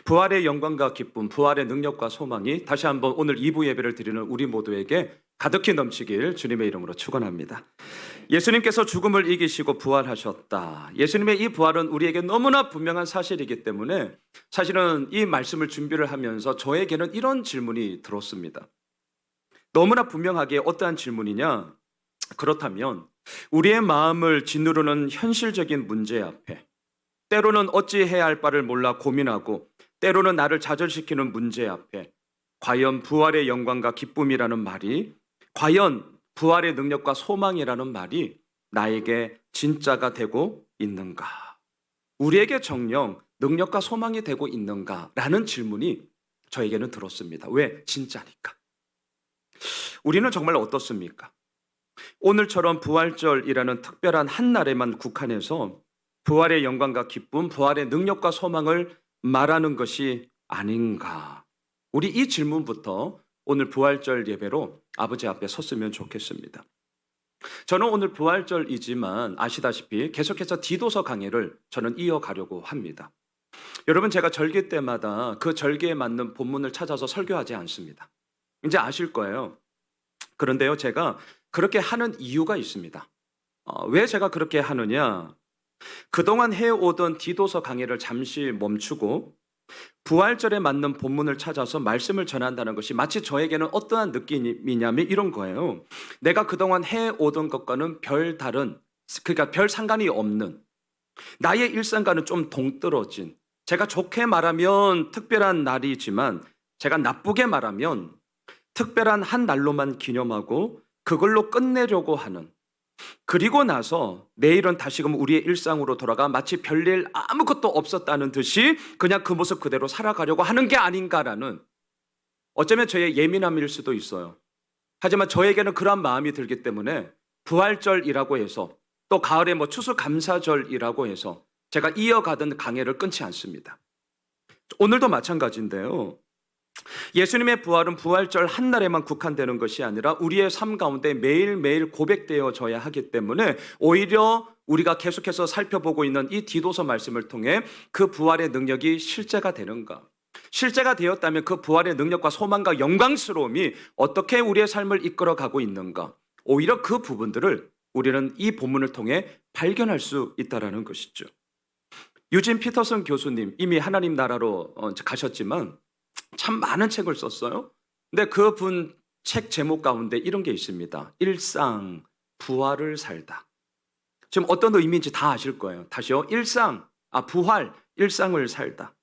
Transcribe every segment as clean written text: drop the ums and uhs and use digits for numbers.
부활의 영광과 기쁨, 부활의 능력과 소망이 다시 한번 오늘 2부 예배를 드리는 우리 모두에게 가득히 넘치길 주님의 이름으로 축원합니다. 예수님께서 죽음을 이기시고 부활하셨다. 예수님의 이 부활은 우리에게 너무나 분명한 사실이기 때문에 사실은 이 말씀을 준비를 하면서 저에게는 이런 질문이 들었습니다. 너무나 분명하게 어떠한 질문이냐? 그렇다면 우리의 마음을 짓누르는 현실적인 문제 앞에 때로는 어찌해야 할 바를 몰라 고민하고 때로는 나를 좌절시키는 문제 앞에 과연 부활의 영광과 기쁨이라는 말이, 과연 부활의 능력과 소망이라는 말이 나에게 진짜가 되고 있는가? 우리에게 정녕 능력과 소망이 되고 있는가라는 질문이 저에게는 들었습니다. 왜? 진짜니까. 우리는 정말 어떻습니까? 오늘처럼 부활절이라는 특별한 한 날에만 국한해서 부활의 영광과 기쁨, 부활의 능력과 소망을 말하는 것이 아닌가? 우리 이 질문부터 오늘 부활절 예배로 아버지 앞에 섰으면 좋겠습니다. 저는 오늘 부활절이지만 아시다시피 계속해서 디도서 강해를 저는 이어가려고 합니다. 여러분, 제가 절기 때마다 그 절기에 맞는 본문을 찾아서 설교하지 않습니다. 이제 아실 거예요. 그런데요, 제가 그렇게 하는 이유가 있습니다. 왜 제가 그렇게 하느냐? 그동안 해오던 디도서 강해를 잠시 멈추고 부활절에 맞는 본문을 찾아서 말씀을 전한다는 것이 마치 저에게는 어떠한 느낌이냐면 이런 거예요. 내가 그동안 해오던 것과는 그러니까 별 상관이 없는, 나의 일상과는 좀 동떨어진, 제가 좋게 말하면 특별한 날이지만 제가 나쁘게 말하면 특별한 한 날로만 기념하고 그걸로 끝내려고 하는, 그리고 나서 내일은 다시금 우리의 일상으로 돌아가 마치 별일 아무것도 없었다는 듯이 그냥 그 모습 그대로 살아가려고 하는 게 아닌가라는, 어쩌면 저의 예민함일 수도 있어요. 하지만 저에게는 그런 마음이 들기 때문에 부활절이라고 해서 또 가을에 추수감사절이라고 해서 제가 이어가던 강해를 끊지 않습니다. 오늘도 마찬가지인데요. 예수님의 부활은 부활절 한 날에만 국한되는 것이 아니라 우리의 삶 가운데 매일매일 고백되어져야 하기 때문에 오히려 우리가 계속해서 살펴보고 있는 이 디도서 말씀을 통해 그 부활의 능력이 실제가 되는가? 실제가 되었다면 그 부활의 능력과 소망과 영광스러움이 어떻게 우리의 삶을 이끌어가고 있는가? 오히려 그 부분들을 우리는 이 본문을 통해 발견할 수 있다는 것이죠. 유진 피터슨 교수님, 이미 하나님 나라로 가셨지만 참 많은 책을 썼어요. 근데 그분 책 제목 가운데 이런 게 있습니다. 일상, 부활을 살다. 지금 어떤 의미인지 다 아실 거예요. 다시요. 부활, 일상을 살다.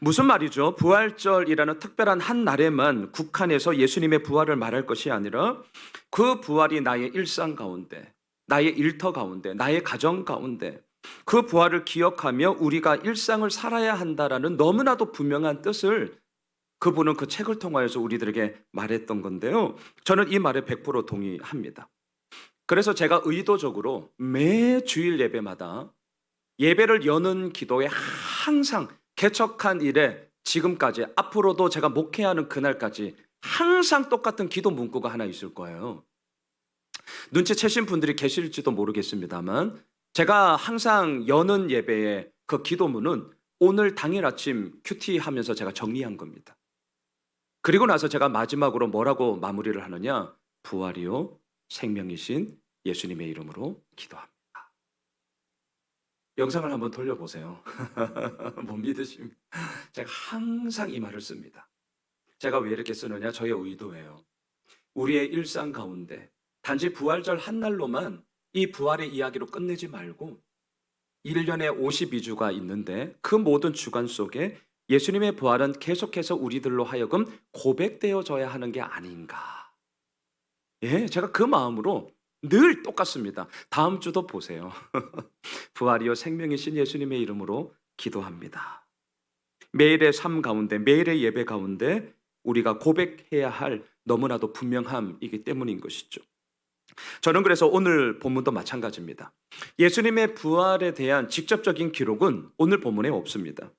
무슨 말이죠? 부활절이라는 특별한 한 날에만 국한해서 예수님의 부활을 말할 것이 아니라 그 부활이 나의 일상 가운데, 나의 일터 가운데, 나의 가정 가운데 그 부활을 기억하며 우리가 일상을 살아야 한다라는 너무나도 분명한 뜻을 그분은 그 책을 통하여서 우리들에게 말했던 건데요. 저는 이 말에 100% 동의합니다. 그래서 제가 의도적으로 매 주일 예배마다 예배를 여는 기도에 항상 개척한 이래 지금까지, 앞으로도 제가 목회하는 그날까지 항상 똑같은 기도 문구가 하나 있을 거예요. 눈치채신 분들이 계실지도 모르겠습니다만 제가 항상 여는 예배의 그 기도문은 오늘 당일 아침 큐티 하면서 제가 정리한 겁니다. 그리고 나서 제가 마지막으로 뭐라고 마무리를 하느냐? 부활이요 생명이신 예수님의 이름으로 기도합니다. 영상을 한번 돌려보세요. 못 믿으십니까? 제가 항상 이 말을 씁니다. 제가 왜 이렇게 쓰느냐? 저의 의도예요. 우리의 일상 가운데 단지 부활절 한 날로만 이 부활의 이야기로 끝내지 말고 1년에 52주가 있는데 그 모든 주간 속에 예수님의 부활은 계속해서 우리들로 하여금 고백되어져야 하는 게 아닌가. 예, 제가 그 마음으로 늘 똑같습니다. 다음 주도 보세요. 부활이요 생명이신 예수님의 이름으로 기도합니다. 매일의 삶 가운데, 매일의 예배 가운데 우리가 고백해야 할 너무나도 분명함이기 때문인 것이죠. 저는 그래서 오늘 본문도 마찬가지입니다. 예수님의 부활에 대한 직접적인 기록은 오늘 본문에 없습니다.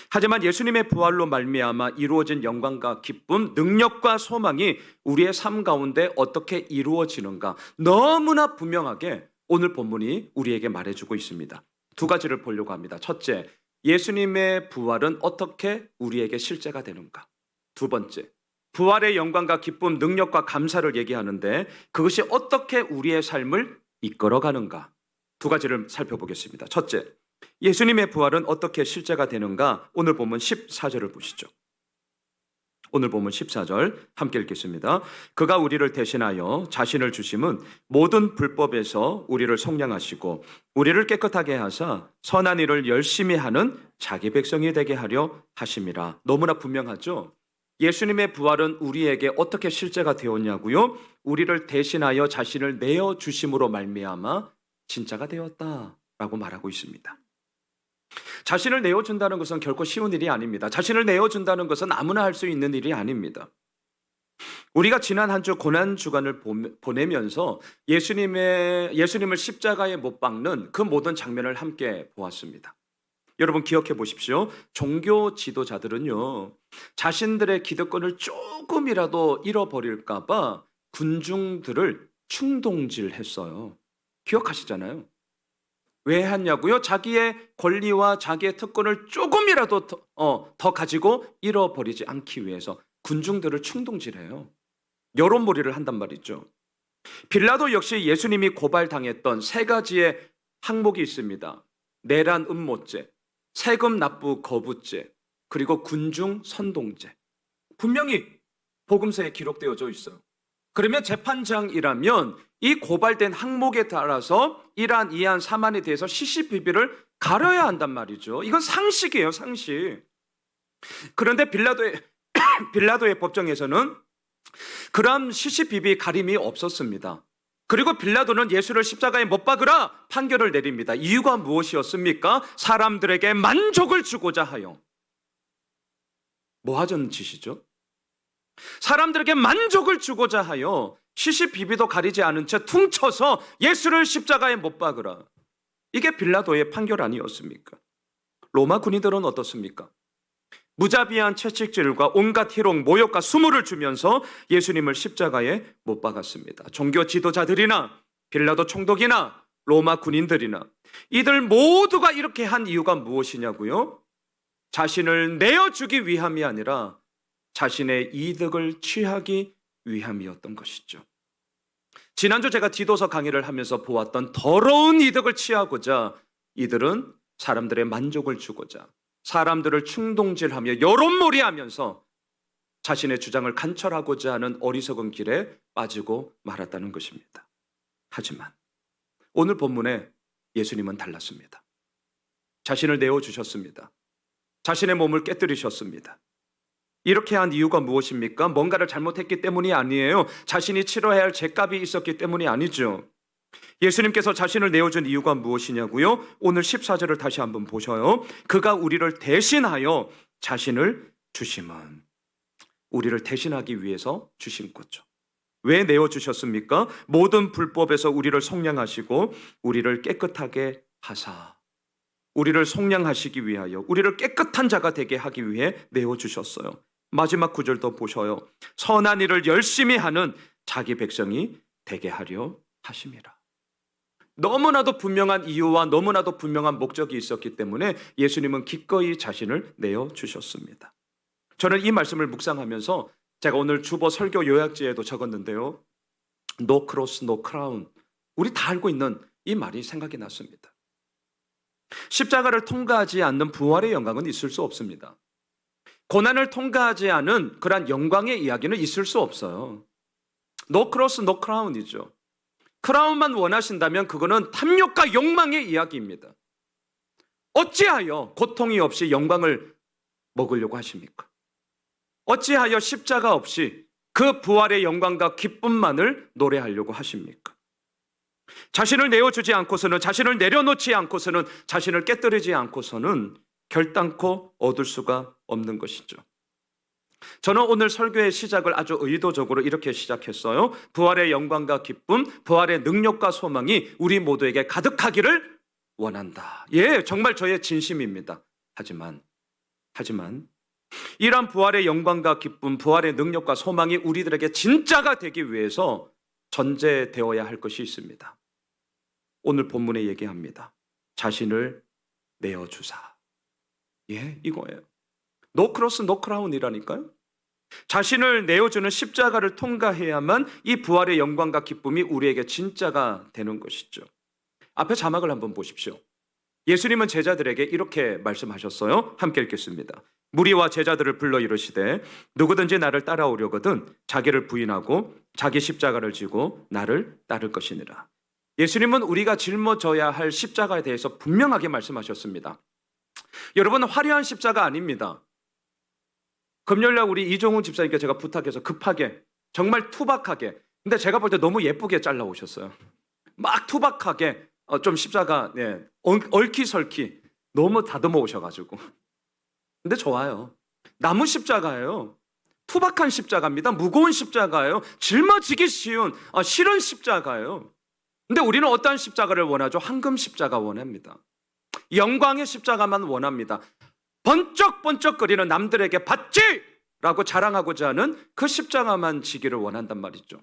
하지만 예수님의 부활로 말미암아 이루어진 영광과 기쁨, 능력과 소망이 우리의 삶 가운데 어떻게 이루어지는가 너무나 분명하게 오늘 본문이 우리에게 말해주고 있습니다. 두 가지를 보려고 합니다. 첫째, 예수님의 부활은 어떻게 우리에게 실제가 되는가? 두 번째, 부활의 영광과 기쁨, 능력과 감사를 얘기하는데 그것이 어떻게 우리의 삶을 이끌어가는가? 두 가지를 살펴보겠습니다. 첫째, 예수님의 부활은 어떻게 실제가 되는가? 오늘 본문 14절을 보시죠. 오늘 본문 14절 함께 읽겠습니다. 그가 우리를 대신하여 자신을 주심은 모든 불법에서 우리를 속량하시고 우리를 깨끗하게 하사 선한 일을 열심히 하는 자기 백성이 되게 하려 하심이라. 너무나 분명하죠? 예수님의 부활은 우리에게 어떻게 실제가 되었냐고요? 우리를 대신하여 자신을 내어주심으로 말미암아 진짜가 되었다라고 말하고 있습니다. 자신을 내어준다는 것은 결코 쉬운 일이 아닙니다. 자신을 내어준다는 것은 아무나 할 수 있는 일이 아닙니다. 우리가 지난 한 주 고난 주간을 보내면서 예수님을 십자가에 못 박는 그 모든 장면을 함께 보았습니다. 여러분 기억해 보십시오. 종교 지도자들은요, 자신들의 기득권을 조금이라도 잃어버릴까 봐 군중들을 충동질했어요. 기억하시잖아요. 왜 했냐고요? 자기의 권리와 자기의 특권을 조금이라도 더 가지고 잃어버리지 않기 위해서 군중들을 충동질해요. 여론몰이를 한단 말이죠. 빌라도 역시 예수님이 고발당했던 세 가지의 항목이 있습니다. 내란 음모죄, 세금 납부 거부죄, 그리고 군중 선동죄. 분명히 복음서에 기록되어져 있어요. 그러면 재판장이라면 이 고발된 항목에 따라서 1안, 2안, 3안에 대해서 시시비비를 가려야 한단 말이죠. 이건 상식이에요, 상식. 그런데 빌라도의 법정에서는 그런 시시비비 가림이 없었습니다. 그리고 빌라도는 예수를 십자가에 못 박으라 판결을 내립니다. 이유가 무엇이었습니까? 사람들에게 만족을 주고자 하여. 뭐 하자는 짓이죠? 사람들에게 만족을 주고자 하여 시시비비도 가리지 않은 채 퉁쳐서 예수를 십자가에 못 박으라. 이게 빌라도의 판결 아니었습니까? 로마 군인들은 어떻습니까? 무자비한 채찍질과 온갖 희롱, 모욕과 수모를 주면서 예수님을 십자가에 못 박았습니다. 종교 지도자들이나 빌라도 총독이나 로마 군인들이나 이들 모두가 이렇게 한 이유가 무엇이냐고요? 자신을 내어주기 위함이 아니라 자신의 이득을 취하기 위함이었던 것이죠. 지난주 제가 디도서 강의를 하면서 보았던 더러운 이득을 취하고자 이들은 사람들의 만족을 주고자 사람들을 충동질하며 여론몰이하면서 자신의 주장을 관철하고자 하는 어리석은 길에 빠지고 말았다는 것입니다. 하지만 오늘 본문에 예수님은 달랐습니다. 자신을 내어주셨습니다. 자신의 몸을 깨뜨리셨습니다. 이렇게 한 이유가 무엇입니까? 뭔가를 잘못했기 때문이 아니에요. 자신이 치러야 할 죄값이 있었기 때문이 아니죠. 예수님께서 자신을 내어준 이유가 무엇이냐고요? 오늘 14절을 다시 한번 보셔요. 그가 우리를 대신하여 자신을 주심은, 우리를 대신하기 위해서 주신 거죠. 왜 내어주셨습니까? 모든 불법에서 우리를 속량하시고 우리를 깨끗하게 하사, 우리를 속량하시기 위하여 우리를 깨끗한 자가 되게 하기 위해 내어주셨어요. 마지막 구절 더 보셔요. 선한 일을 열심히 하는 자기 백성이 되게 하려 하심이라. 너무나도 분명한 이유와 너무나도 분명한 목적이 있었기 때문에 예수님은 기꺼이 자신을 내어주셨습니다. 저는 이 말씀을 묵상하면서 제가 오늘 주보 설교 요약지에도 적었는데요. No cross, no crown. 우리 다 알고 있는 이 말이 생각이 났습니다. 십자가를 통과하지 않는 부활의 영광은 있을 수 없습니다. 고난을 통과하지 않은 그러한 영광의 이야기는 있을 수 없어요. No cross, no crown이죠. 크라운만 원하신다면 그거는 탐욕과 욕망의 이야기입니다. 어찌하여 고통이 없이 영광을 먹으려고 하십니까? 어찌하여 십자가 없이 그 부활의 영광과 기쁨만을 노래하려고 하십니까? 자신을 내어주지 않고서는, 자신을 내려놓지 않고서는, 자신을 깨뜨리지 않고서는 결단코 얻을 수가 없는 것이죠. 저는 오늘 설교의 시작을 아주 의도적으로 이렇게 시작했어요. 부활의 영광과 기쁨, 부활의 능력과 소망이 우리 모두에게 가득하기를 원한다. 예, 정말 저의 진심입니다. 하지만 이러한 부활의 영광과 기쁨, 부활의 능력과 소망이 우리들에게 진짜가 되기 위해서 전제되어야 할 것이 있습니다. 오늘 본문에 얘기합니다. 자신을 내어주사. 예, 이거예요. 노 크로스 노 크라운이라니까요. 자신을 내어주는 십자가를 통과해야만 이 부활의 영광과 기쁨이 우리에게 진짜가 되는 것이죠. 앞에 자막을 한번 보십시오. 예수님은 제자들에게 이렇게 말씀하셨어요. 함께 읽겠습니다. 무리와 제자들을 불러 이르시되 누구든지 나를 따라오려거든 자기를 부인하고 자기 십자가를 지고 나를 따를 것이니라. 예수님은 우리가 짊어져야 할 십자가에 대해서 분명하게 말씀하셨습니다. 여러분, 화려한 십자가 아닙니다. 금요일날 우리 이종훈 집사님께 제가 부탁해서 급하게, 정말 투박하게, 근데 제가 볼 때 너무 예쁘게 잘라오셨어요. 막 투박하게 좀 십자가 얽히설키 너무 다듬어 오셔가지고. 근데 좋아요. 나무 십자가예요. 투박한 십자가입니다. 무거운 십자가예요. 짊어지기 쉬운 실은 십자가예요. 근데 우리는 어떠한 십자가를 원하죠? 황금 십자가 원합니다. 영광의 십자가만 원합니다. 번쩍번쩍거리는 남들에게 봤지! 라고 자랑하고자 하는 그 십자가만 지기를 원한단 말이죠.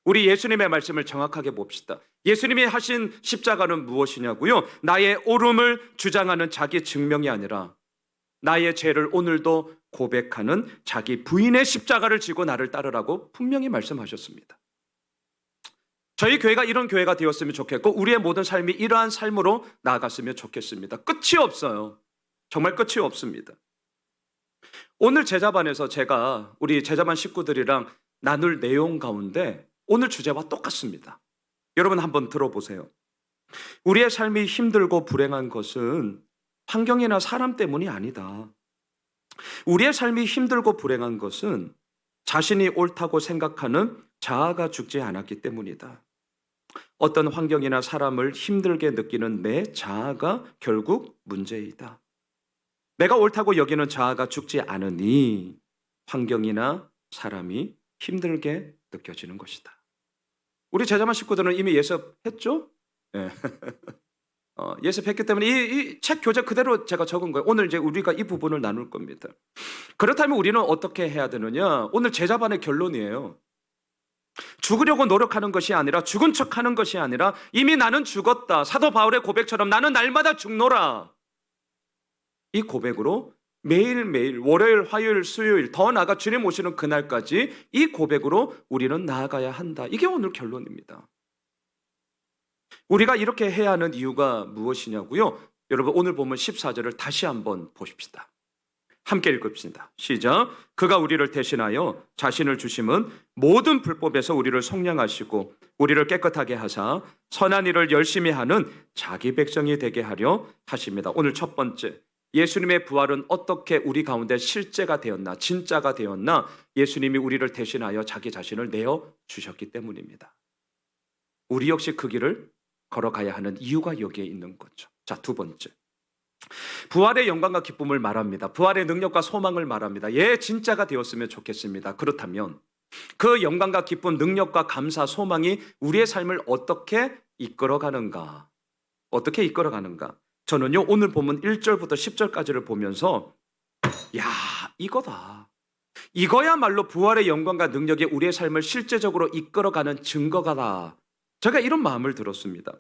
우리 예수님의 말씀을 정확하게 봅시다. 예수님이 하신 십자가는 무엇이냐고요? 나의 옳음을 주장하는 자기 증명이 아니라 나의 죄를 오늘도 고백하는 자기 부인의 십자가를 지고 나를 따르라고 분명히 말씀하셨습니다. 저희 교회가 이런 교회가 되었으면 좋겠고 우리의 모든 삶이 이러한 삶으로 나아갔으면 좋겠습니다. 끝이 없어요. 정말 끝이 없습니다. 오늘 제자반에서 제가 우리 제자반 식구들이랑 나눌 내용 가운데 오늘 주제와 똑같습니다. 여러분 한번 들어보세요. 우리의 삶이 힘들고 불행한 것은 환경이나 사람 때문이 아니다. 우리의 삶이 힘들고 불행한 것은 자신이 옳다고 생각하는 자아가 죽지 않았기 때문이다. 어떤 환경이나 사람을 힘들게 느끼는 내 자아가 결국 문제이다. 내가 옳다고 여기는 자아가 죽지 않으니 환경이나 사람이 힘들게 느껴지는 것이다. 우리 제자만 식구들은 이미 예습했죠? 네. 예습했기 때문에 이 책 교재 그대로 제가 적은 거예요. 오늘 이제 우리가 이 부분을 나눌 겁니다. 그렇다면 우리는 어떻게 해야 되느냐? 오늘 제자반의 결론이에요. 죽으려고 노력하는 것이 아니라 죽은 척하는 것이 아니라 이미 나는 죽었다. 사도 바울의 고백처럼 나는 날마다 죽노라. 이 고백으로 매일매일 월요일, 화요일, 수요일 더 나아가 주님 오시는 그날까지 이 고백으로 우리는 나아가야 한다. 이게 오늘 결론입니다. 우리가 이렇게 해야 하는 이유가 무엇이냐고요? 여러분 오늘 보면 14절을 다시 한번 보십시다. 함께 읽읍시다. 시작. 그가 우리를 대신하여 자신을 주심은 모든 불법에서 우리를 속량하시고 우리를 깨끗하게 하사 선한 일을 열심히 하는 자기 백성이 되게 하려 하십니다. 오늘 첫 번째, 예수님의 부활은 어떻게 우리 가운데 실제가 되었나, 진짜가 되었나? 예수님이 우리를 대신하여 자기 자신을 내어주셨기 때문입니다. 우리 역시 그 길을 걸어가야 하는 이유가 여기에 있는 거죠. 자, 두 번째, 부활의 영광과 기쁨을 말합니다. 부활의 능력과 소망을 말합니다. 예, 진짜가 되었으면 좋겠습니다. 그렇다면 그 영광과 기쁨, 능력과 감사, 소망이 우리의 삶을 어떻게 이끌어가는가? 어떻게 이끌어가는가? 저는요 오늘 보면 1절부터 10절까지를 보면서 야, 이거다. 이거야말로 부활의 영광과 능력이 우리의 삶을 실제적으로 이끌어가는 증거가다. 제가 이런 마음을 들었습니다.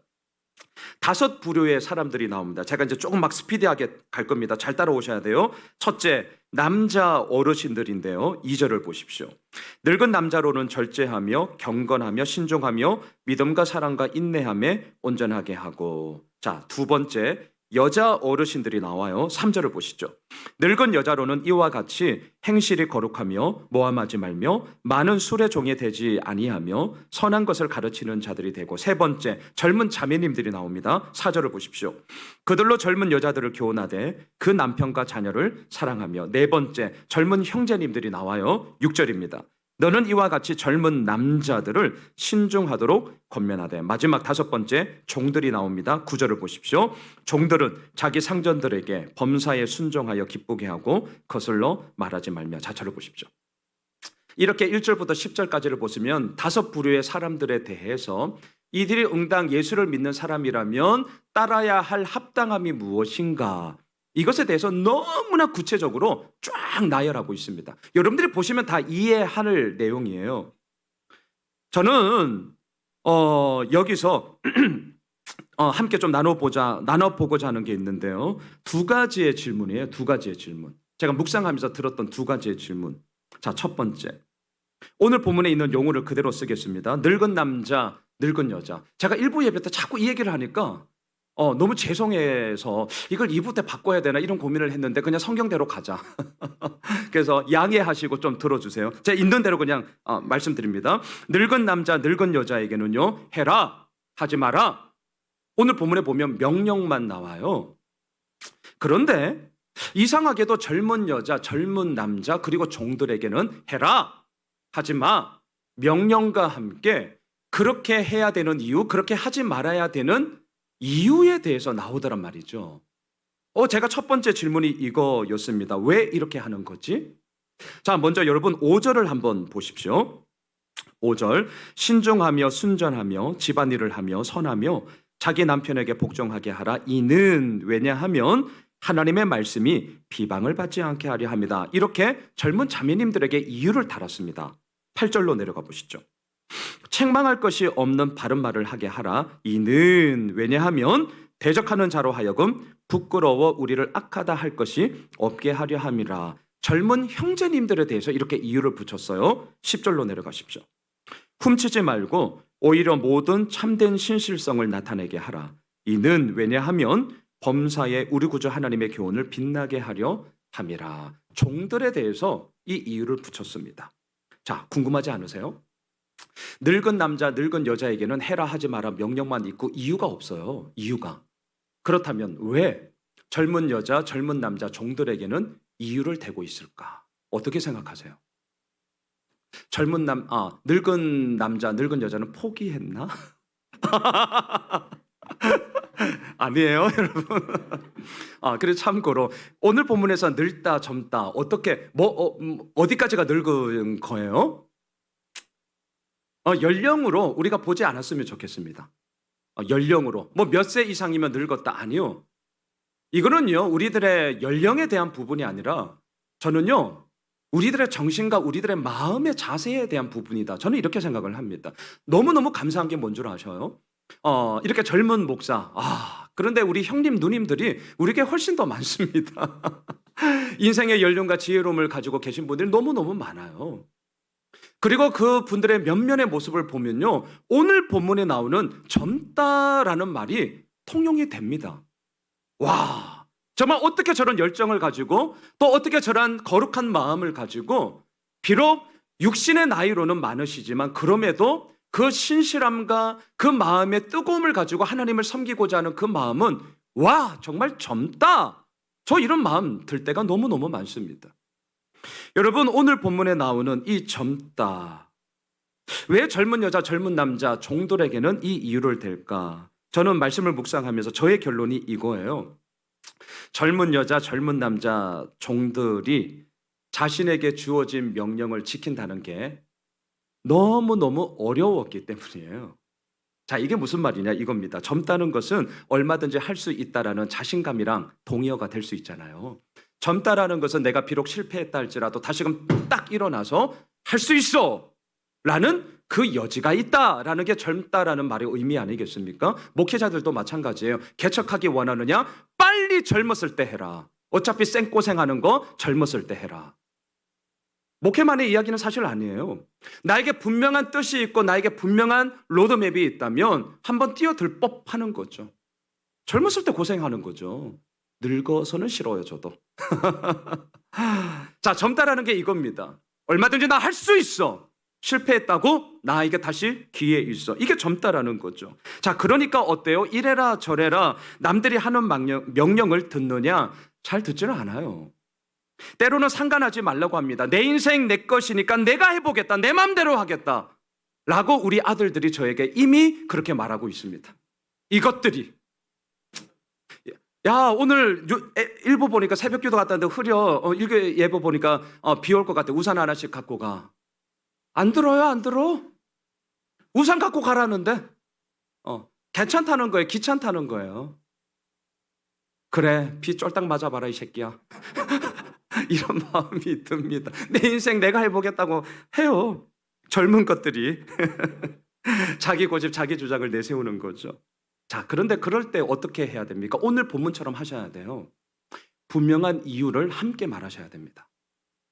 5 부류의 사람들이 나옵니다. 제가 이제 조금 막 스피디하게 갈 겁니다. 잘 따라오셔야 돼요. 첫째, 남자 어르신들인데요. 2절을 보십시오. 늙은 남자로는 절제하며 경건하며 신중하며 믿음과 사랑과 인내함에 온전하게 하고. 자, 두 번째, 여자 어르신들이 나와요. 3절을 보시죠. 늙은 여자로는 이와 같이 행실이 거룩하며 모함하지 말며 많은 술의 종이 되지 아니하며 선한 것을 가르치는 자들이 되고. 세 번째, 젊은 자매님들이 나옵니다. 4절을 보십시오. 그들로 젊은 여자들을 교훈하되 그 남편과 자녀를 사랑하며. 네 번째, 젊은 형제님들이 나와요. 6절입니다. 너는 이와 같이 젊은 남자들을 신중하도록 권면하되. 마지막 5번째, 종들이 나옵니다. 9절을 보십시오. 종들은 자기 상전들에게 범사에 순종하여 기쁘게 하고 거슬러 말하지 말며. 자처를 보십시오. 이렇게 1절부터 10절까지를 보시면 5 부류의 사람들에 대해서 이들이 응당 예수를 믿는 사람이라면 따라야 할 합당함이 무엇인가, 이것에 대해서 너무나 구체적으로 쫙 나열하고 있습니다. 여러분들이 보시면 다 이해할 내용이에요. 저는 여기서 함께 좀 나눠보고자 하는 게 있는데요. 두 가지의 질문이에요. 두 가지의 질문. 제가 묵상하면서 들었던 두 가지의 질문. 자, 첫 번째. 오늘 본문에 있는 용어를 그대로 쓰겠습니다. 늙은 남자, 늙은 여자. 제가 1부 예배 때 자꾸 이 얘기를 하니까 너무 죄송해서 이걸 2부 때 바꿔야 되나 이런 고민을 했는데 그냥 성경대로 가자. 그래서 양해하시고 좀 들어주세요. 제가 있는 대로 그냥 말씀드립니다. 늙은 남자, 늙은 여자에게는요. 해라, 하지 마라. 오늘 본문에 보면 명령만 나와요. 그런데 이상하게도 젊은 여자, 젊은 남자 그리고 종들에게는 해라, 하지 마, 명령과 함께 그렇게 해야 되는 이유, 그렇게 하지 말아야 되는 이유에 대해서 나오더란 말이죠. 제가 첫 번째 질문이 이거였습니다. 왜 이렇게 하는 거지? 자, 먼저 여러분 5절을 한번 보십시오. 5절, 신중하며 순전하며 집안일을 하며 선하며 자기 남편에게 복종하게 하라. 이는 왜냐하면 하나님의 말씀이 비방을 받지 않게 하려 합니다. 이렇게 젊은 자매님들에게 이유를 달았습니다. 8절로 내려가 보시죠. 책망할 것이 없는 바른 말을 하게 하라. 이는 왜냐하면 대적하는 자로 하여금 부끄러워 우리를 악하다 할 것이 없게 하려 함이라. 젊은 형제님들에 대해서 이렇게 이유를 붙였어요. 10절로 내려가십시오. 훔치지 말고 오히려 모든 참된 신실성을 나타내게 하라. 이는 왜냐하면 범사에 우리 구주 하나님의 교훈을 빛나게 하려 함이라. 종들에 대해서 이 이유를 붙였습니다. 자, 궁금하지 않으세요? 늙은 남자, 늙은 여자에게는 해라 하지 마라 명령만 있고 이유가 없어요. 이유가. 그렇다면 왜 젊은 여자, 젊은 남자, 종들에게는 이유를 대고 있을까? 어떻게 생각하세요? 늙은 남자, 늙은 여자는 포기했나? 아니에요, 여러분. 그래서 참고로 오늘 본문에서 늙다, 젊다 어떻게 어디까지가 늙은 거예요? 연령으로 우리가 보지 않았으면 좋겠습니다. 연령으로 몇 세 이상이면 늙었다 아니요. 이거는요 우리들의 연령에 대한 부분이 아니라 저는요 우리들의 정신과 우리들의 마음의 자세에 대한 부분이다. 저는 이렇게 생각을 합니다. 너무너무 감사한 게 뭔 줄 아셔요? 이렇게 젊은 목사, 그런데 우리 형님, 누님들이 우리에게 훨씬 더 많습니다. 인생의 연륜과 지혜로움을 가지고 계신 분들이 너무너무 많아요. 그리고 그 분들의 면면의 모습을 보면요, 오늘 본문에 나오는 젊다라는 말이 통용이 됩니다. 와, 정말 어떻게 저런 열정을 가지고 또 어떻게 저런 거룩한 마음을 가지고 비록 육신의 나이로는 많으시지만 그럼에도 그 신실함과 그 마음의 뜨거움을 가지고 하나님을 섬기고자 하는 그 마음은 와, 정말 젊다. 저 이런 마음 들 때가 너무너무 많습니다. 여러분, 오늘 본문에 나오는 이 젊다. 왜 젊은 여자, 젊은 남자, 종들에게는 이 이유를 댈까? 저는 말씀을 묵상하면서 저의 결론이 이거예요. 젊은 여자, 젊은 남자, 종들이 자신에게 주어진 명령을 지킨다는 게 너무너무 어려웠기 때문이에요. 자, 이게 무슨 말이냐 이겁니다. 젊다는 것은 얼마든지 할 수 있다라는 자신감이랑 동의어가 될 수 있잖아요. 젊다라는 것은 내가 비록 실패했다 할지라도 다시금 딱 일어나서 할 수 있어 라는 그 여지가 있다라는 게 젊다라는 말의 의미 아니겠습니까? 목회자들도 마찬가지예요. 개척하기 원하느냐? 빨리 젊었을 때 해라. 어차피 생고생하는 거 젊었을 때 해라. 목회만의 이야기는 사실 아니에요. 나에게 분명한 뜻이 있고 나에게 분명한 로드맵이 있다면 한번 뛰어들 법하는 거죠. 젊었을 때 고생하는 거죠. 늙어서는 싫어요, 저도. 자, 젊다라는 게 이겁니다. 얼마든지 나 할 수 있어. 실패했다고 나에게 다시 기회 있어. 이게 젊다라는 거죠. 자, 그러니까 어때요? 이래라 저래라 남들이 하는 명령을 듣느냐? 잘 듣지는 않아요. 때로는 상관하지 말라고 합니다. 내 인생 내 것이니까 내가 해보겠다. 내 마음대로 하겠다. 라고 우리 아들들이 저에게 이미 그렇게 말하고 있습니다. 이것들이 야, 오늘 일부 보니까 새벽기도 갔다는데 흐려. 일개 예보 보니까 비 올 것 같아. 우산 하나씩 갖고 가. 안 들어요? 안 들어? 우산 갖고 가라는데 괜찮다는 거예요? 귀찮다는 거예요? 그래, 비 쫄딱 맞아봐라 이 새끼야. 이런 마음이 듭니다. 내 인생 내가 해보겠다고 해요. 젊은 것들이 자기 고집, 자기 주장을 내세우는 거죠. 자, 그런데 그럴 때 어떻게 해야 됩니까? 오늘 본문처럼 하셔야 돼요. 분명한 이유를 함께 말하셔야 됩니다.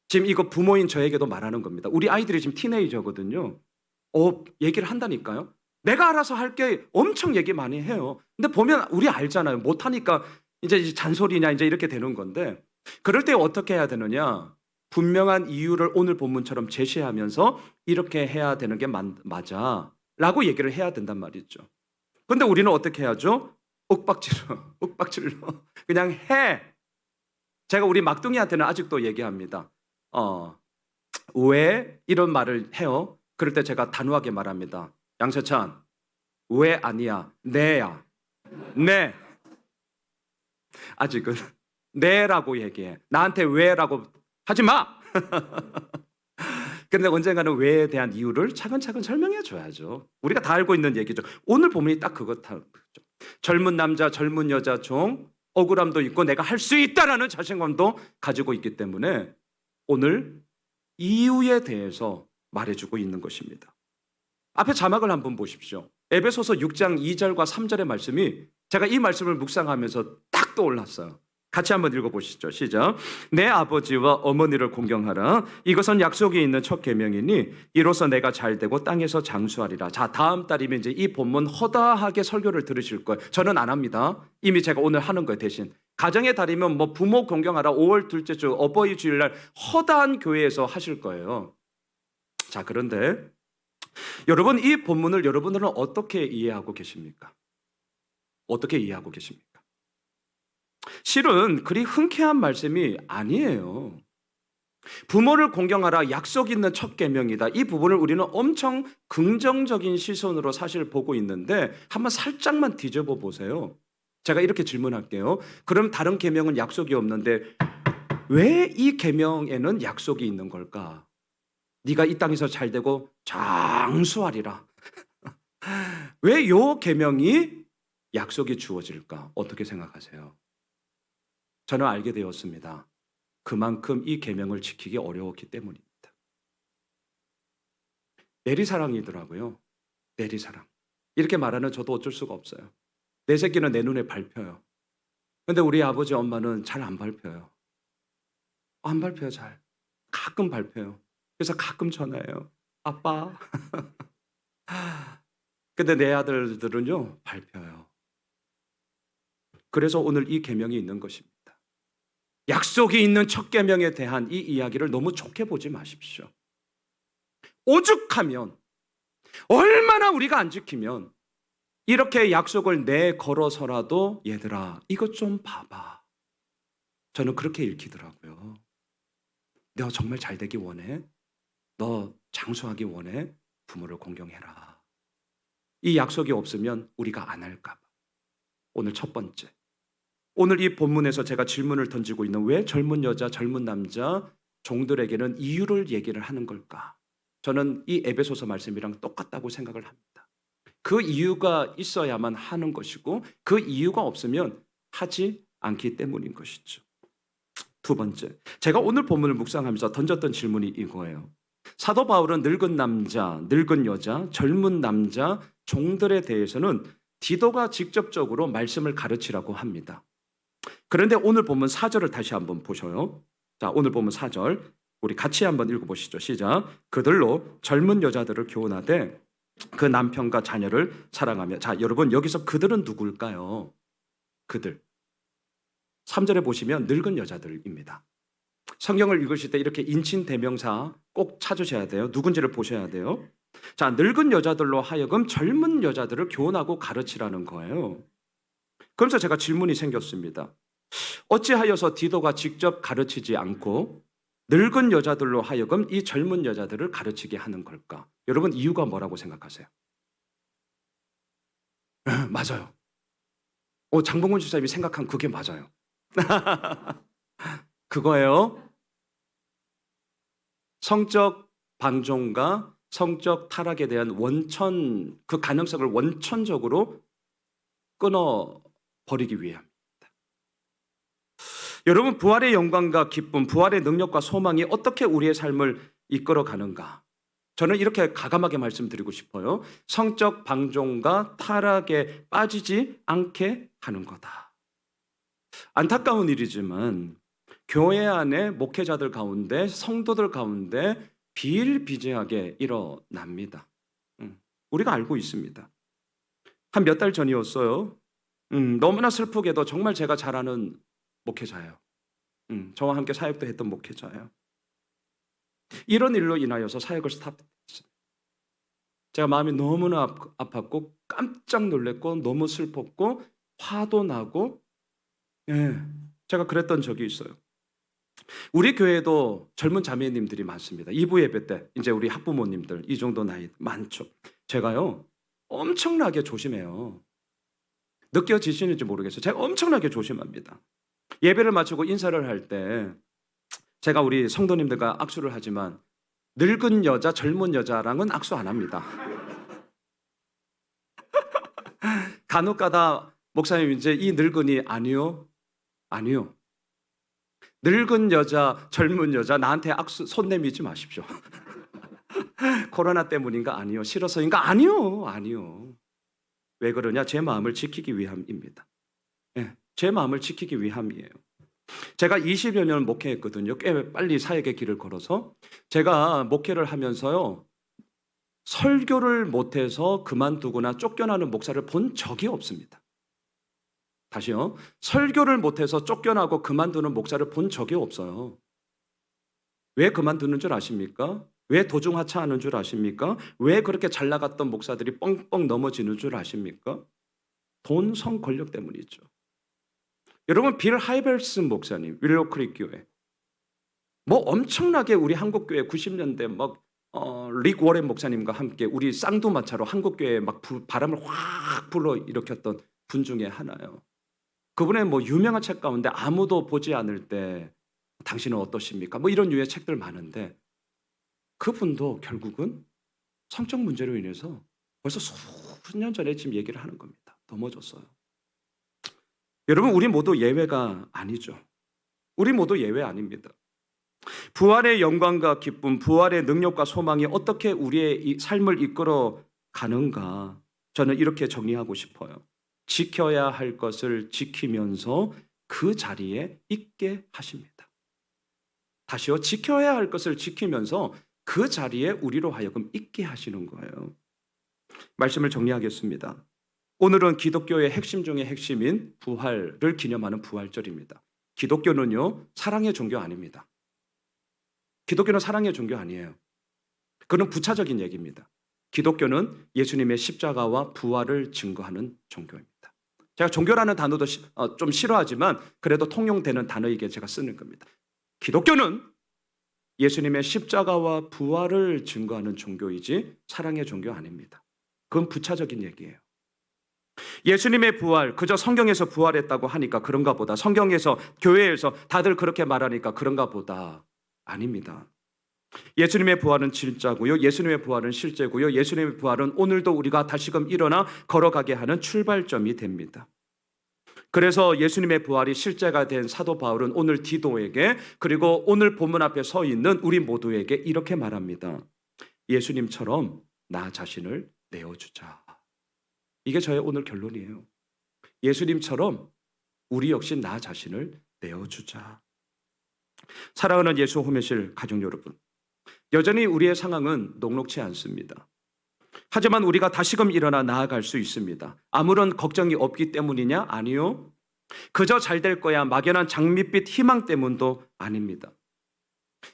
지금 이거 부모인 저에게도 말하는 겁니다. 우리 아이들이 지금 티네이저거든요. 얘기를 한다니까요. 내가 알아서 할게 엄청 얘기 많이 해요. 근데 보면 우리 알잖아요. 못하니까 이제 잔소리냐 이제 이렇게 되는 건데, 그럴 때 어떻게 해야 되느냐? 분명한 이유를 오늘 본문처럼 제시하면서 이렇게 해야 되는 게 맞아 라고 얘기를 해야 된단 말이죠. 근데 우리는 어떻게 해야죠? 윽박질러 그냥 해. 제가 우리 막둥이한테는 아직도 얘기합니다. 왜 이런 말을 해요? 그럴 때 제가 단호하게 말합니다. 양세찬, 왜 아니야? 네야. 네. 아직은 네라고 얘기해. 나한테 왜라고 하지 마. 그런데 언젠가는 왜에 대한 이유를 차근차근 설명해 줘야죠. 우리가 다 알고 있는 얘기죠. 오늘 본문이 딱 그렇죠. 젊은 남자, 젊은 여자 종, 억울함도 있고 내가 할 수 있다라는 자신감도 가지고 있기 때문에 오늘 이유에 대해서 말해주고 있는 것입니다. 앞에 자막을 한번 보십시오. 에베소서 6장 2절과 3절의 말씀이 제가 이 말씀을 묵상하면서 딱 떠올랐어요. 같이 한번 읽어보시죠. 시작. 내 아버지와 어머니를 공경하라. 이것은 약속이 있는 첫 계명이니 이로써 내가 잘되고 땅에서 장수하리라. 자, 다음 달이면 이제 이 본문 허다하게 설교를 들으실 거예요. 저는 안 합니다. 이미 제가 오늘 하는 거예요. 대신 가정의 달이면 뭐 부모 공경하라 5월 둘째 주 어버이 주일날 허다한 교회에서 하실 거예요. 자, 그런데 여러분, 이 본문을 여러분들은 어떻게 이해하고 계십니까? 어떻게 이해하고 계십니까? 실은 그리 흔쾌한 말씀이 아니에요. 부모를 공경하라 약속 있는 첫 계명이다. 이 부분을 우리는 엄청 긍정적인 시선으로 사실 보고 있는데 한번 살짝만 뒤집어 보세요. 제가 이렇게 질문할게요. 그럼 다른 계명은 약속이 없는데 왜 이 계명에는 약속이 있는 걸까? 네가 이 땅에서 잘되고 장수하리라. 왜 요 계명이 약속이 주어질까? 어떻게 생각하세요? 저는 알게 되었습니다. 그만큼 이 계명을 지키기 어려웠기 때문입니다. 내리사랑이더라고요. 내리사랑. 이렇게 말하는 저도 어쩔 수가 없어요. 내 새끼는 내 눈에 밟혀요. 근데 우리 아버지 엄마는 잘 안 밟혀요. 안 밟혀요, 잘. 가끔 밟혀요. 그래서 가끔 전화해요. 아빠. 근데 내 아들들은요, 밟혀요. 그래서 오늘 이 계명이 있는 것입니다. 약속이 있는 첫 계명에 대한 이 이야기를 너무 좋게 보지 마십시오. 오죽하면 얼마나 우리가 안 지키면 이렇게 약속을 내걸어서라도 얘들아 이것 좀 봐봐. 저는 그렇게 읽히더라고요. 너 정말 잘 되기 원해? 너 장수하기 원해? 부모를 공경해라. 이 약속이 없으면 우리가 안 할까 봐. 오늘 첫 번째. 오늘 이 본문에서 제가 질문을 던지고 있는 왜 젊은 여자, 젊은 남자 종들에게는 이유를 얘기를 하는 걸까? 저는 이 에베소서 말씀이랑 똑같다고 생각을 합니다. 그 이유가 있어야만 하는 것이고 그 이유가 없으면 하지 않기 때문인 것이죠. 두 번째, 제가 오늘 본문을 묵상하면서 던졌던 질문이 이거예요. 사도 바울은 늙은 남자, 늙은 여자, 젊은 남자 종들에 대해서는 디도가 직접적으로 말씀을 가르치라고 합니다. 그런데 오늘 본문 4절을 다시 한번 보셔요. 자, 오늘 본문 4절 우리 같이 한번 읽어보시죠. 시작. 그들로 젊은 여자들을 교훈하되 그 남편과 자녀를 사랑하며. 자, 여러분 여기서 그들은 누굴까요? 그들. 3절에 보시면 늙은 여자들입니다. 성경을 읽으실 때 이렇게 인칭 대명사 꼭 찾으셔야 돼요. 누군지를 보셔야 돼요. 자, 늙은 여자들로 하여금 젊은 여자들을 교훈하고 가르치라는 거예요. 그래서 제가 질문이 생겼습니다. 어찌하여서 디도가 직접 가르치지 않고 늙은 여자들로 하여금 이 젊은 여자들을 가르치게 하는 걸까? 여러분 이유가 뭐라고 생각하세요? 맞아요. 장봉근 집사님이 생각한 그게 맞아요. 그거예요. 성적 방종과 성적 타락에 대한 원천, 그 가능성을 원천적으로 끊어버리기 위함. 여러분 부활의 영광과 기쁨, 부활의 능력과 소망이 어떻게 우리의 삶을 이끌어 가는가? 저는 이렇게 가감하게 말씀드리고 싶어요. 성적 방종과 타락에 빠지지 않게 하는 거다. 안타까운 일이지만 교회 안에 목회자들 가운데 성도들 가운데 비일비재하게 일어납니다. 우리가 알고 있습니다. 한 몇 달 전이었어요. 너무나 슬프게도 정말 제가 잘 아는 목회자예요. 저와 함께 사역도 했던 목회자예요. 이런 일로 인하여서 사역을 스탑했어요. 제가 마음이 너무나 아팠고 깜짝 놀랐고 너무 슬펐고 화도 나고, 제가 그랬던 적이 있어요. 우리 교회에도 젊은 자매님들이 많습니다. 2부 예배 때 이제 우리 학부모님들 이 정도 나이 많죠. 제가요 엄청나게 조심해요. 느껴지시는지 모르겠어요. 제가 엄청나게 조심합니다. 예배를 마치고 인사를 할 때 제가 우리 성도님들과 악수를 하지만 늙은 여자, 젊은 여자랑은 악수 안 합니다. 간혹가다 목사님 이제 이 늙은이 아니요. 늙은 여자, 젊은 여자 나한테 악수 손 내미지 마십시오. 코로나 때문인가? 아니요. 싫어서인가? 아니요. 왜 그러냐? 제 마음을 지키기 위함입니다. 제 마음을 지키기 위함이에요. 제가 20여 년 목회했거든요. 꽤 빨리 사역의 길을 걸어서. 제가 목회를 하면서요, 설교를 못해서 그만두거나 쫓겨나는 목사를 본 적이 없습니다. 다시요. 설교를 못해서 쫓겨나고 그만두는 목사를 본 적이 없어요. 왜 그만두는 줄 아십니까? 왜 도중하차하는 줄 아십니까? 왜 그렇게 잘 나갔던 목사들이 뻥뻥 넘어지는 줄 아십니까? 돈, 성, 권력 때문이죠. 여러분, 빌 하이벨스 목사님, 윌로크릭 교회 뭐 엄청나게 우리 한국교회 90년대 릭 워렌 목사님과 함께 우리 쌍두마차로 한국교회에 막 바람을 확 불러일으켰던 분 중에 하나예요. 그분의 뭐 유명한 책 가운데 아무도 보지 않을 때 당신은 어떠십니까? 뭐 이런 유의 책들 많은데 그분도 결국은 성적 문제로 인해서 벌써 수년 전에 지금 얘기를 하는 겁니다. 넘어졌어요. 여러분, 우리 모두 예외가 아니죠. 우리 모두 예외 아닙니다. 부활의 영광과 기쁨, 부활의 능력과 소망이 어떻게 우리의 이 삶을 이끌어 가는가, 저는 이렇게 정리하고 싶어요. 지켜야 할 것을 지키면서 그 자리에 있게 하십니다. 다시요. 지켜야 할 것을 지키면서 그 자리에 우리로 하여금 있게 하시는 거예요. 말씀을 정리하겠습니다. 오늘은 기독교의 핵심 중의 핵심인 부활을 기념하는 부활절입니다. 기독교는요, 사랑의 종교 아닙니다. 기독교는 사랑의 종교 아니에요. 그건 부차적인 얘기입니다. 기독교는 예수님의 십자가와 부활을 증거하는 종교입니다. 제가 종교라는 단어도 좀 싫어하지만 그래도 통용되는 단어이기에 제가 쓰는 겁니다. 기독교는 예수님의 십자가와 부활을 증거하는 종교이지 사랑의 종교 아닙니다. 그건 부차적인 얘기예요. 예수님의 부활, 그저 성경에서 부활했다고 하니까 그런가 보다, 성경에서 교회에서 다들 그렇게 말하니까 그런가 보다, 아닙니다. 예수님의 부활은 진짜고요, 예수님의 부활은 실제고요, 예수님의 부활은 오늘도 우리가 다시금 일어나 걸어가게 하는 출발점이 됩니다. 그래서 예수님의 부활이 실제가 된 사도 바울은 오늘 디도에게, 그리고 오늘 본문 앞에 서 있는 우리 모두에게 이렇게 말합니다. 예수님처럼 나 자신을 내어주자. 이게 저의 오늘 결론이에요. 예수님처럼 우리 역시 나 자신을 내어주자. 사랑하는 예수 호메실 가족 여러분, 여전히 우리의 상황은 녹록치 않습니다. 하지만 우리가 다시금 일어나 나아갈 수 있습니다. 아무런 걱정이 없기 때문이냐? 아니요. 그저 잘 될 거야 막연한 장밋빛 희망 때문도 아닙니다.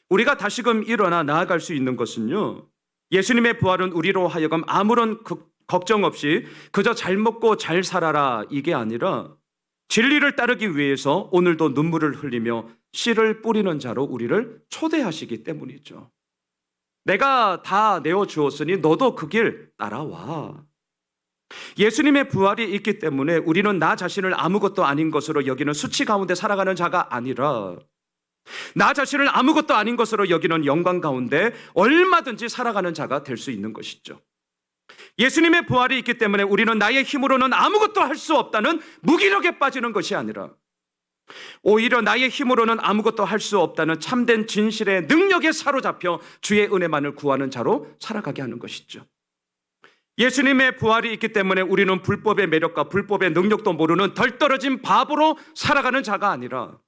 우리가 다시금 일어나 나아갈 수 있는 것은요, 예수님의 부활은 우리로 하여금 아무런 걱정 없이 그저 잘 먹고 잘 살아라, 이게 아니라 진리를 따르기 위해서 오늘도 눈물을 흘리며 씨를 뿌리는 자로 우리를 초대하시기 때문이죠. 내가 다 내어주었으니 너도 그 길 따라와. 예수님의 부활이 있기 때문에 우리는 나 자신을 아무것도 아닌 것으로 여기는 수치 가운데 살아가는 자가 아니라 나 자신을 아무것도 아닌 것으로 여기는 영광 가운데 얼마든지 살아가는 자가 될 수 있는 것이죠. 예수님의 부활이 있기 때문에 우리는 나의 힘으로는 아무것도 할 수 없다는 무기력에 빠지는 것이 아니라 오히려 나의 힘으로는 아무것도 할 수 없다는 참된 진실의 능력에 사로잡혀 주의 은혜만을 구하는 자로 살아가게 하는 것이죠. 예수님의 부활이 있기 때문에 우리는 불법의 매력과 불법의 능력도 모르는 덜 떨어진 바보로 살아가는 자가 아니라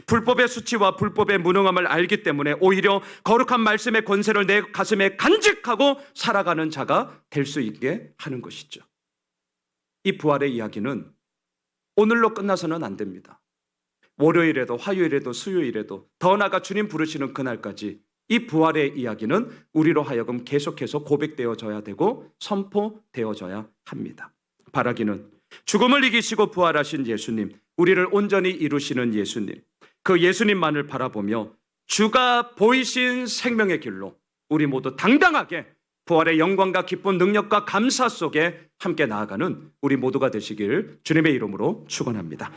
불법의 수치와 불법의 무능함을 알기 때문에 오히려 거룩한 말씀의 권세를 내 가슴에 간직하고 살아가는 자가 될 수 있게 하는 것이죠. 이 부활의 이야기는 오늘로 끝나서는 안 됩니다. 월요일에도 화요일에도 수요일에도 더 나아가 주님 부르시는 그날까지 이 부활의 이야기는 우리로 하여금 계속해서 고백되어져야 되고 선포되어져야 합니다. 바라기는 죽음을 이기시고 부활하신 예수님, 우리를 온전히 이루시는 예수님, 그 예수님만을 바라보며 주가 보이신 생명의 길로 우리 모두 당당하게 부활의 영광과 기쁜 능력과 감사 속에 함께 나아가는 우리 모두가 되시길 주님의 이름으로 축원합니다.